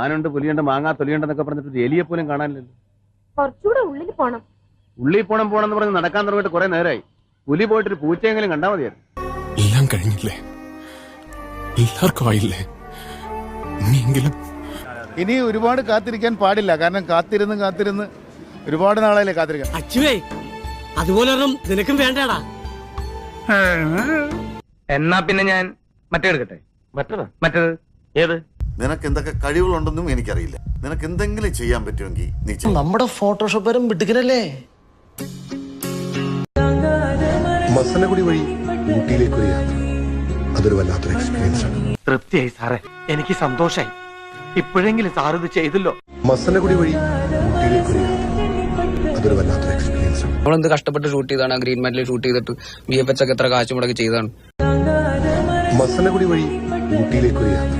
ആനുണ്ട് പുലിയുണ്ട് മാങ്ങാ തൊലിയുണ്ടെന്നൊക്കെ പറഞ്ഞിട്ട് എലിയെ പോലും കാണാനില്ലല്ലോ. കുറച്ചുകൂടെ ഉള്ളിൽ പോണം. ഉള്ളിൽ പോണെന്ന് പറഞ്ഞ് നടക്കാൻ തുടങ്ങിയിട്ട് കുറെ നേരമായി. പുലി പോയിട്ടൊരു പൂച്ചയെങ്കിലും കണ്ടാ മതിയായിരുന്നു. എല്ലാം കഴിഞ്ഞില്ലേ, എല്ലാവർക്കും ആയില്ലേ, ഇനിയെങ്കിലും. ഇനി ഒരുപാട് കാത്തിരിക്കാൻ പാടില്ല. കാരണം കാത്തിരുന്ന് ഒരുപാട് നാളായില്ലേ കാത്തിരിക്കാൻ. അച്ചുവേ അതുപോലെ നിനക്കും വേണ്ടടാ. എന്നാ പിന്നെ ഞാൻ മറ്റേ എടുക്കട്ടെ. മറ്റേത് ഏത്? നിനക്ക് എന്തൊക്കെ കഴിവുകളുണ്ടെന്നും എനിക്കറിയില്ല. നിനക്ക് എന്തെങ്കിലും ചെയ്യാൻ പറ്റുമെങ്കിൽ നീ ചെയ്യ്. നമ്മുടെ ഫോട്ടോഷോപ്പറും വിട്ടുകിരല്ലേ. മസനഗുഡി വഴി ഊട്ടിയിലേക്ക് ഒരു യാത്ര, അതൊരു വല്ലാത്തൊരു എക്സ്പീരിയൻസ് ആണ്. തൃപ്തിയായി സാറേ, എനിക്ക് സന്തോഷായി. ഇപ്പോഴെങ്കിലും സാർ ഇത് ചെയ്തല്ലോ. മസനഗുഡി വഴി ഊട്ടിയിലേക്ക് ഒരു യാത്ര, അതൊരു വല്ലാത്തൊരു എക്സ്പീരിയൻസ് ആണ്. നമ്മളെന്ത് കഷ്ടപ്പെട്ട് ഷൂട്ട് ചെയ്താണ്, ഗ്രീൻ മാറ്റിൽ ഷൂട്ട് ചെയ്തിട്ട് VFX ഒക്കെ എത്ര കാശ് മുടക്കി ചെയ്താണ്. മസനഗുഡി വഴി ഊട്ടിയിലേക്ക് ഒരു യാത്ര,